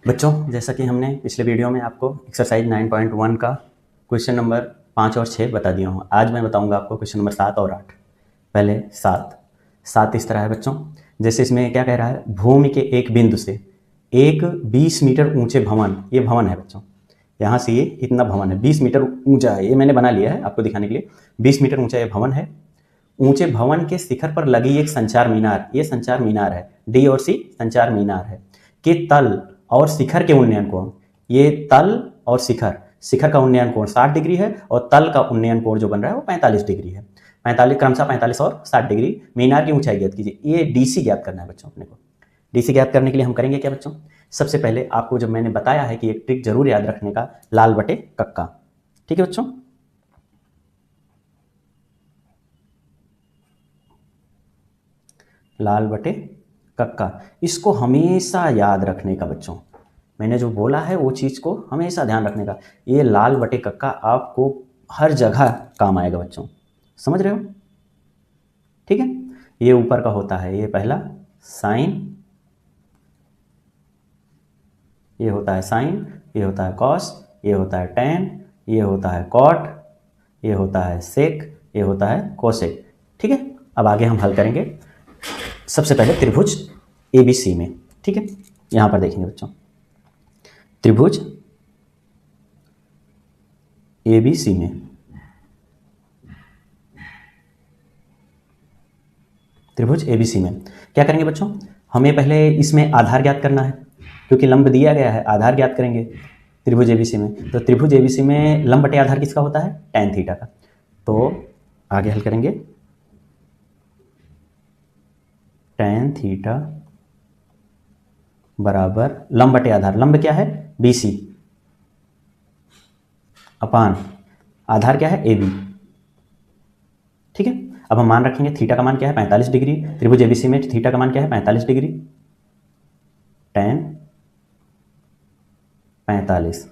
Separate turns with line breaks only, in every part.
बच्चों, जैसा कि हमने पिछले वीडियो में आपको एक्सरसाइज 9.1 का क्वेश्चन नंबर 5 और 6 बता दिया हूँ। आज मैं बताऊंगा आपको क्वेश्चन नंबर 7 और 8। पहले 7 इस तरह है बच्चों। जैसे इसमें क्या कह रहा है, भूमि के एक बिंदु से एक 20 मीटर ऊंचे भवन, ये भवन है बच्चों, यहाँ से ये इतना भवन है, 20 मीटर ऊंचा है। ये मैंने बना लिया है आपको दिखाने के लिए। 20 मीटर ऊंचा ये भवन है। ऊंचे भवन के शिखर पर लगी एक संचार मीनार, ये संचार मीनार है, डी और सी संचार मीनार है, के तल और शिखर के उन्नयन कोण, ये तल और शिखर का उन्नयन कोण 60 डिग्री है और तल का उन्नयन कोण जो बन रहा है वो 45 डिग्री है। 45 क्रमशः 45 और 60 डिग्री। मीनार की ऊंचाई ज्ञात कीजिए। ये डीसी ज्ञात करना है बच्चों अपने को। डीसी ज्ञात करने के लिए हम करेंगे क्या बच्चों, सबसे पहले आपको जब मैंने बताया है कि एक ट्रिक जरूर याद रखने का, लाल बटे कक्का। ठीक है बच्चों, लाल बटे कक्का, इसको हमेशा याद रखने का बच्चों। मैंने जो बोला है वो चीज़ को हमेशा ध्यान रखने का। ये लाल बटे कक्का आपको हर जगह काम आएगा बच्चों, समझ रहे हो? ठीक है, ये ऊपर का होता है, ये पहला साइन, ये होता है साइन, ये होता है कॉस, ये होता है टेन, ये होता है कॉट, ये होता है सेक, ये होता है कोसेक। ठीक है, अब आगे हम हल करेंगे। सबसे पहले त्रिभुज एबीसी में, ठीक है, यहां पर देखेंगे बच्चों, त्रिभुज एबीसी में त्रिभुज एबीसी में क्या करेंगे बच्चों, हमें पहले इसमें आधार ज्ञात करना है, क्योंकि लंब दिया गया है, आधार ज्ञात करेंगे त्रिभुज एबीसी में। तो त्रिभुज एबीसी में लंब बटे आधार किसका होता है, tan थीटा का। तो आगे हल करेंगे, tan थीटा बराबर लंब बटे आधार, लंब क्या है BC, अपान आधार क्या है AB। ठीक है, अब हम मान रखेंगे थीटा का मान क्या है 45 डिग्री। त्रिभुज एबीसी में थीटा का मान क्या है 45 डिग्री, tan 45।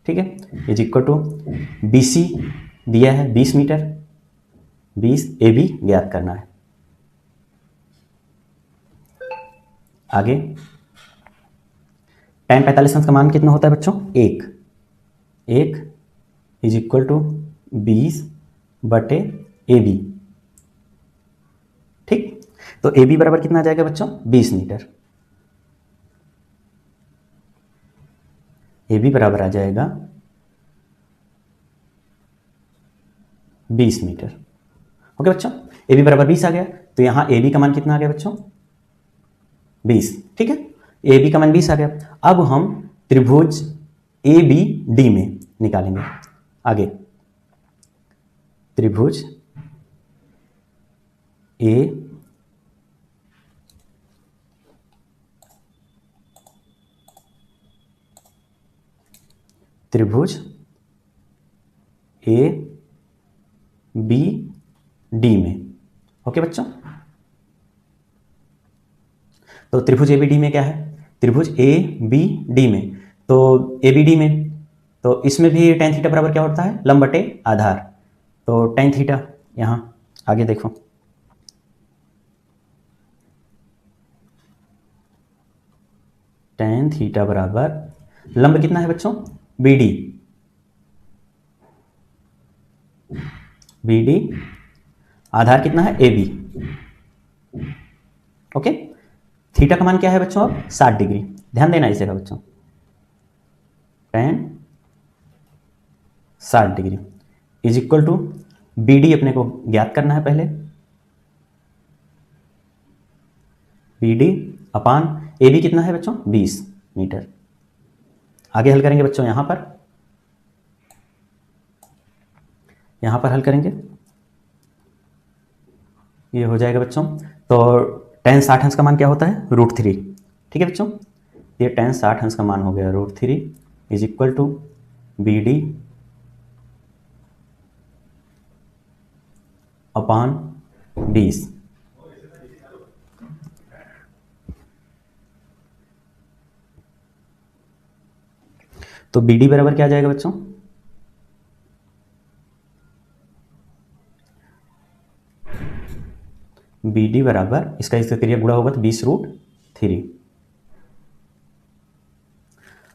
ठीक है, इज इक्वल टू BC दिया है 20 मीटर, 20 AB ज्ञात करना है। आगे tan 45 का मान कितना होता है बच्चों, 1 इज इक्वल टू 20 बटे AB। ठीक, तो AB बराबर कितना आ जाएगा बच्चों, 20 मीटर। AB बराबर आ जाएगा 20 मीटर। ओके बच्चों, AB बराबर 20 आ गया, तो यहां AB का मान कितना आ गया बच्चों, 20। ठीक है, AB का मान 20 आ गया। अब हम त्रिभुज ABD में निकालेंगे। आगे त्रिभुज ए त्रिभुज ABD में। ओके बच्चों, तो त्रिभुज ABD में क्या है, त्रिभुज ABD में, तो ABD में, तो इसमें भी tan थीटा बराबर क्या होता है, लंब बटे आधार। तो tan थीटा, यहां आगे देखो, tan थीटा बराबर लंब कितना है बच्चों, BD, आधार कितना है AB। ओके, थीटा का मान क्या है बच्चों, अब 60 डिग्री। ध्यान देना इसे का बच्चों, tan 60 degree is equal to BD अपने को ज्ञात करना है पहले, BD अपान AB कितना है बच्चों, 20 मीटर। आगे हल करेंगे बच्चों, यहां पर हल करेंगे, ये हो जाएगा बच्चों। तो tan 60 अंश का मान क्या होता है, √3। ठीक है बच्चों, ये tan 60 अंश का मान हो गया √3 इज इक्वल टू BD अपान 20। तो BD बराबर क्या आ जाएगा बच्चों, BD बराबर इसका क्रिया गुणा होगा तो 20√3।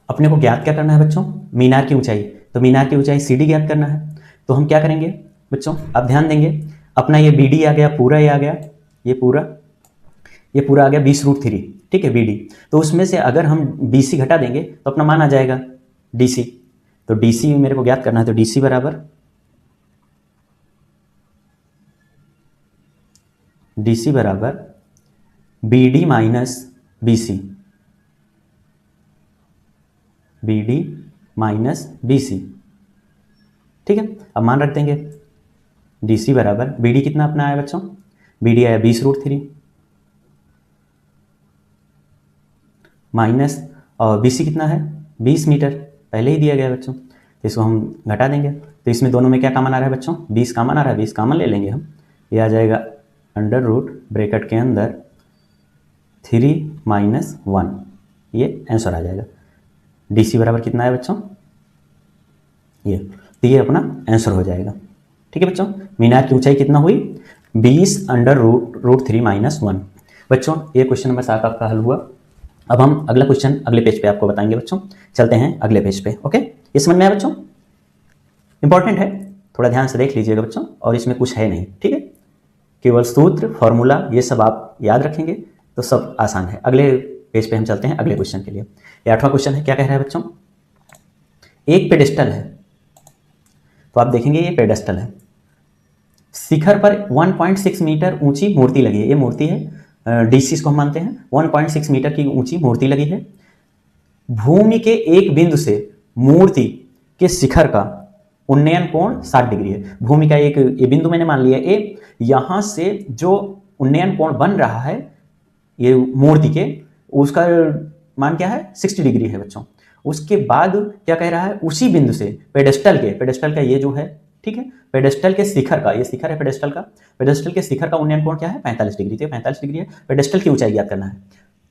अपने को ज्ञात क्या करना है बच्चों, मीनार की ऊंचाई। तो मीनार की ऊंचाई CD ज्ञात करना है। तो हम क्या करेंगे बच्चों, आप ध्यान देंगे, अपना ये BD आ गया, पूरा ये आ गया, ये पूरा आ गया 20√3, ठीक है BD। तो उसमें से अगर हम BC घटा देंगे तो अपना मान आ जाएगा DC। तो DC मेरे को ज्ञात करना है, तो DC बराबर BD minus BC, BD minus BC, ठीक है। अब मान रख देंगे DC बराबर BD कितना अपना आया बच्चों, BD आया 20√3 माइनस, और BC कितना है 20 मीटर, पहले ही दिया गया बच्चों। तो इसको हम घटा देंगे, तो इसमें दोनों में क्या कॉमन आ रहा है बच्चों, 20 कॉमन आ रहा है, 20 कॉमन ले लेंगे हम। ये आ जाएगा अंडर रूट ब्रैकेट के अंदर 3 माइनस 1, ये आंसर आ जाएगा। DC बराबर कितना है बच्चों, ये, तो ये अपना आंसर हो जाएगा, ठीक है बच्चों। मीनार की ऊंचाई कितना हुई, 20 अंडर रूट 3 माइनस 1। बच्चों ये क्वेश्चन नंबर 7 आपका हल हुआ। अब हम अगला क्वेश्चन अगले पेज पे आपको बताएंगे बच्चों। चलते हैं अगले पेज पे, ओके। ये समझ में आया बच्चों, इंपॉर्टेंट है, थोड़ा ध्यान से देख लीजिएगा बच्चों, और इसमें कुछ है नहीं, ठीक है। केवल सूत्र, फॉर्मूला, ये सब आप याद रखेंगे तो सब आसान है। अगले पेज पे हम चलते हैं अगले क्वेश्चन के लिए। ये 8वां क्वेश्चन है, क्या कह रहा है बच्चों, एक पेडेस्टल है। तो आप देखेंगे ये पेडेस्टल है, शिखर पर 1.6 मीटर ऊंची मूर्ति लगी है। ये मूर्ति है, DC इसको हम मानते हैं, 1.6 मीटर की ऊंची मूर्ति लगी है। भूमि के एक बिंदु से मूर्ति के शिखर का उन्नयन कोण 60 डिग्री है। भूमि का एक ये बिंदु मैंने मान लिया A, यहां से जो उन्नयन कोण बन रहा है ये मूर्ति के, उसका मान क्या है 60 डिग्री है बच्चों। उसके बाद क्या कह रहा है, उसी बिंदु से पेडेस्टल का ये जो है, ठीक है, पेडेस्टल के शिखर का, ये शिखर है पेडेस्टल का, पेडेस्टल के शिखर का उन्नयन कोण क्या है 45 डिग्री, तो 45 डिग्री है। पेडेस्टल की ऊंचाई ज्ञात करना है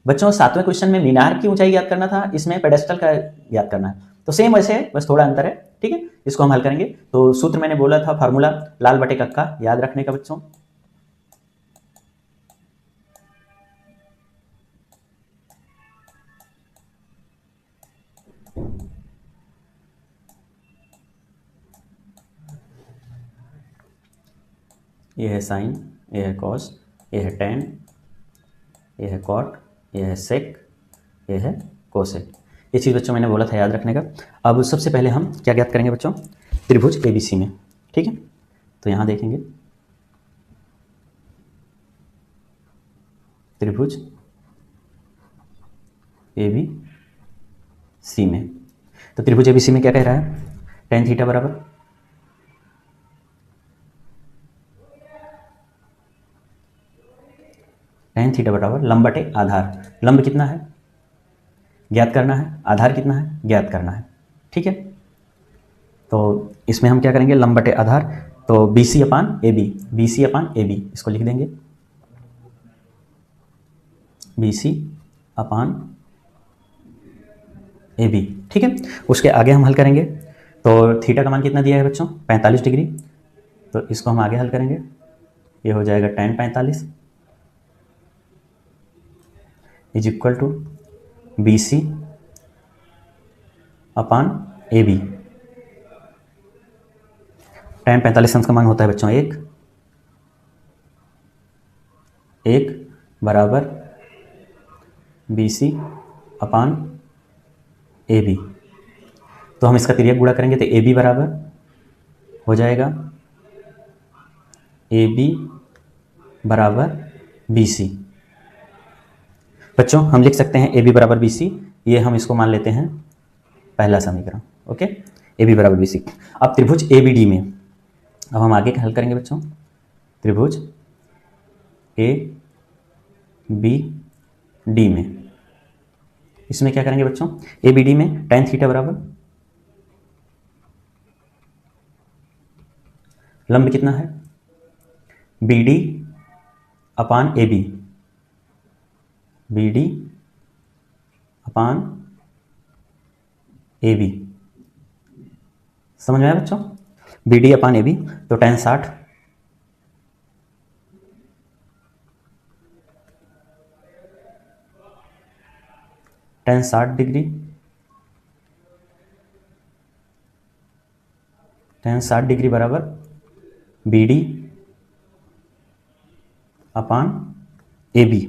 बच्चों। 7वें क्वेश्चन में मीनार की ऊंचाई ज्ञात करना था, इसमें पेडेस्टल का ज्ञात करना है। तो सेम वैसे है, बस थोड़ा अंतर है, ठीक है। इसको हम हल करेंगे। तो सूत्र मैंने बोला था, फार्मूला लाल बटे कक्का याद रखने का बच्चों। ये है साइन, ये है कॉस, ये है टेन, ये है कॉट, ये है सेक, ये है कोसेक। ये चीज़ बच्चों मैंने बोला था याद रखने का। अब सबसे पहले हम क्या ज्ञात करेंगे बच्चों, त्रिभुज ABC में, ठीक है। तो यहाँ देखेंगे त्रिभुज ABC में, तो त्रिभुज ABC में क्या कह रहा है, tan थीटा बराबर लंब बटे आधार। लंब कितना है ज्ञात करना है, आधार कितना है ज्ञात करना है, ठीक है। तो इसमें हम क्या करेंगे, लंब बटे आधार, तो BC अपान AB, इसको लिख देंगे BC अपान AB, ठीक है। उसके आगे हम हल करेंगे, तो थीटा का मान कितना दिया है बच्चों 45 डिग्री, तो इसको हम आगे हल करेंगे, ये हो जाएगा tan 45 is equal to BC upon AB। tan 45 अंश का मान होता है बच्चों 1 बराबर BC अपान AB। तो हम इसका तिर्यक गुणा करेंगे, तो AB बराबर हो जाएगा AB बराबर BC। बच्चों हम लिख सकते हैं AB बराबर BC, ये हम इसको मान लेते हैं पहला समीकरण, ओके। AB बराबर BC। अब त्रिभुज ABD में अब हम आगे हल करेंगे बच्चों, त्रिभुज ABD में, इसमें क्या करेंगे बच्चों, ABD में tan थीटा बराबर लंब कितना है BD upon AB, BD upon AB, समझ में आया बच्चों, BD अपान AB। तो tan 60 डिग्री tan 60 डिग्री बराबर B D upon A B.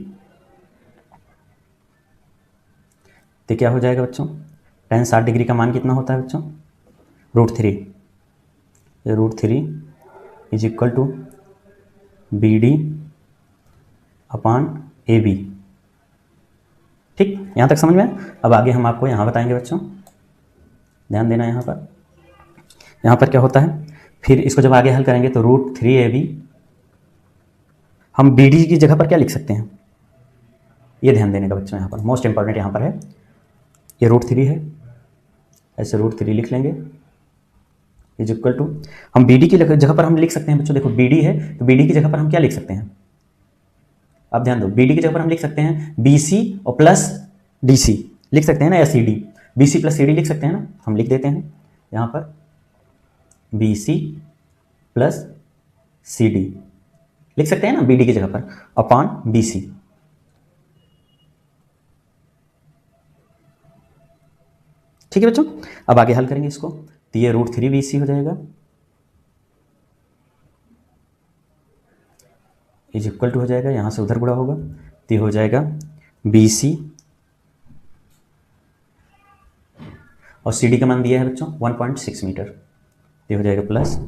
तो क्या हो जाएगा बच्चों, tan 60 डिग्री का मान कितना होता है बच्चों, √3। √3 is equal to B D upon A B. ठीक, यहाँ तक समझ में आया। अब आगे हम आपको यहाँ बताएंगे बच्चों, ध्यान देना यहाँ पर क्या होता है। फिर इसको जब आगे हल करेंगे तो √3ab, हम बी डी की जगह पर क्या लिख सकते हैं, ये ध्यान देने का बच्चों। यहाँ पर मोस्ट इंपॉर्टेंट यहाँ पर है, ये √3 है, ऐसे √3 लिख लेंगे इज इक्वल टू, हम बी डी की जगह पर हम लिख सकते हैं बच्चों। देखो बी डी है तो बी डी की जगह पर हम क्या लिख सकते हैं, अब ध्यान दो, बी डी की जगह पर हम लिख सकते हैं बी सी और प्लस डी सी लिख सकते हैं ना, या C D, B C plus C D लिख सकते हैं ना। हम लिख देते हैं यहाँ पर B C plus C D लिख सकते हैं ना बी डी की जगह पर, अपॉन बी सी। ठीक है बच्चों, अब आगे हल करेंगे इसको, तो ये √3bc हो जाएगा इज इक्वल टू हो जाएगा, यहाँ से उधर गुणा होगा तो ये हो जाएगा BC और CD का मान दिया है बच्चों 1.6 मीटर, ये हो जाएगा प्लस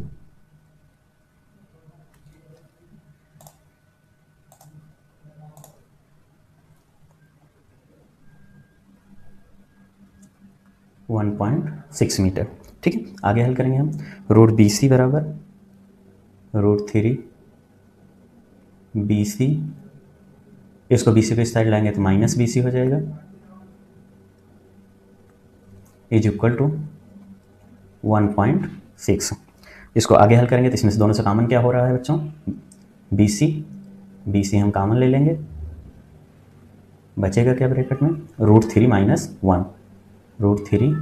.6 मीटर। ठीक है, आगे हल करेंगे हम, √BC बराबर √3bc, इसको BC को इस साइड लाएंगे तो -BC हो जाएगा इज इक्वल टू 1.6। इसको आगे हल करेंगे तो इसमें से दोनों से कॉमन क्या हो रहा है बच्चों, BC हम कॉमन ले लेंगे, बचेगा क्या ब्रैकेट में, √3 - 1, √3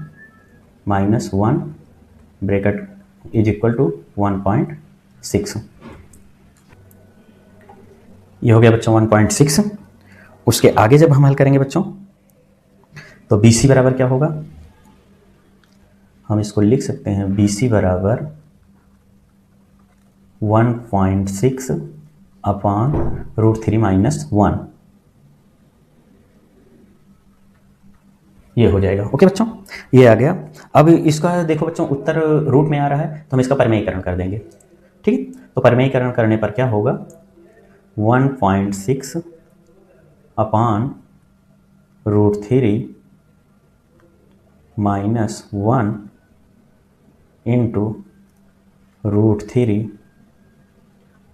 - 1 ब्रैकेट इज इक्वल टू 1.6। ये हो गया बच्चों 1.6। उसके आगे जब हम हल करेंगे बच्चों तो BC बराबर क्या होगा, हम इसको लिख सकते हैं BC बराबर 1.6 अपॉन √3 - 1, ये हो जाएगा। ओके बच्चों, ये आ गया। अब इसका देखो बच्चों उत्तर रूट में आ रहा है तो हम इसका परिमेयीकरण कर देंगे। ठीक है, तो परिमेयीकरण करने पर क्या होगा, 1.6 अपॉन √3 - 1 इंटू √3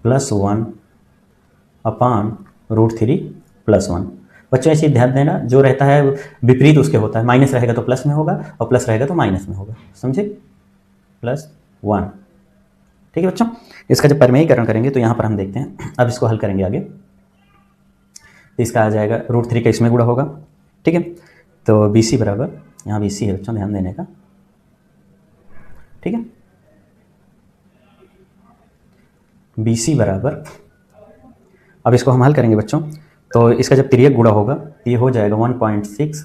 + 1 अपॉन √3 + 1। बच्चों ऐसे ध्यान देना, जो रहता है विपरीत उसके होता है, माइनस रहेगा तो प्लस में होगा और प्लस रहेगा तो माइनस में होगा, समझे, +1। ठीक है बच्चों, इसका जब परिमेयीकरण करेंगे तो यहाँ पर हम देखते हैं, अब इसको हल करेंगे आगे तो इसका आ जाएगा √3 का इसमें गुणा होगा। ठीक है, तो BC बराबर, यहाँ BC है बच्चों, ध्यान देने का। ठीक है, BC बराबर, अब इसको हम हल करेंगे बच्चों तो इसका जब तिर्यक गुणा होगा तो ये हो जाएगा 1.6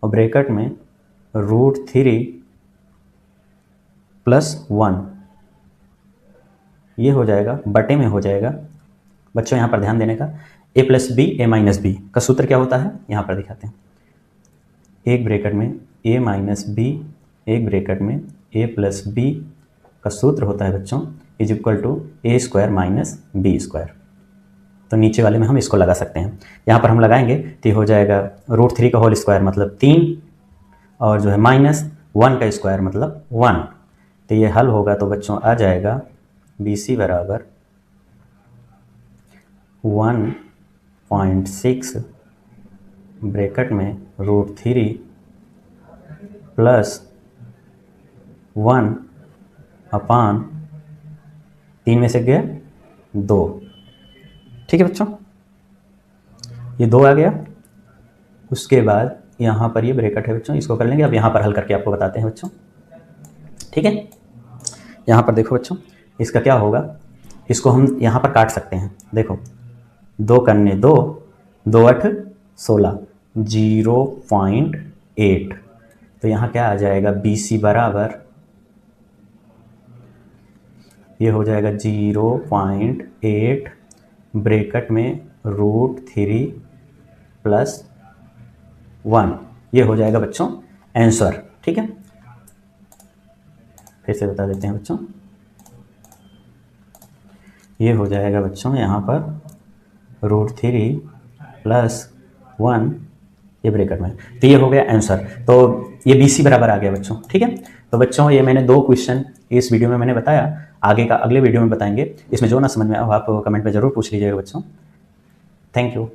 और ब्रैकेट में √3 + 1, ये हो जाएगा बटे में हो जाएगा बच्चों, यहाँ पर ध्यान देने का, a + b a - b का सूत्र क्या होता है, यहाँ पर दिखाते हैं, एक ब्रैकेट में a - b, एक ब्रैकेट में a + b का सूत्र होता है बच्चों is equal to a² - b²। तो नीचे वाले में हम इसको लगा सकते हैं, यहाँ पर हम लगाएंगे तो हो जाएगा √3 का होल स्क्वायर मतलब 3 और जो है -1 का स्क्वायर मतलब 1। तो ये हल होगा तो बच्चों आ जाएगा BC बराबर 1.6 ब्रैकेट में √3 + 1 अपॉन 3 में से गया 2। ठीक है बच्चों, ये 2 आ गया। उसके बाद यहाँ पर ये ब्रैकेट है बच्चों, इसको कर लेंगे। अब यहाँ पर हल करके आपको बताते हैं बच्चों। ठीक है, यहाँ पर देखो बच्चों, इसका क्या होगा, इसको हम यहाँ पर काट सकते हैं। देखो 2 कन्ने 2, 2 × 8 = 16, 0.8। तो यहाँ क्या आ जाएगा, BC बराबर ये हो जाएगा 0.8 ब्रैकेट में √3 + 1। ये हो जाएगा बच्चों आंसर। ठीक है, फिर से बता देते हैं बच्चों, ये हो जाएगा बच्चों यहाँ पर √3 + 1 ये ब्रैकेट में, तो ये हो गया आंसर। तो ये BC बराबर आ गया बच्चों। ठीक है, तो बच्चों ये मैंने 2 क्वेश्चन इस वीडियो में मैंने बताया, आगे का अगले वीडियो में बताएंगे। इसमें जो ना समझ में आए आप कमेंट में ज़रूर पूछ लीजिएगा बच्चों। Thank you.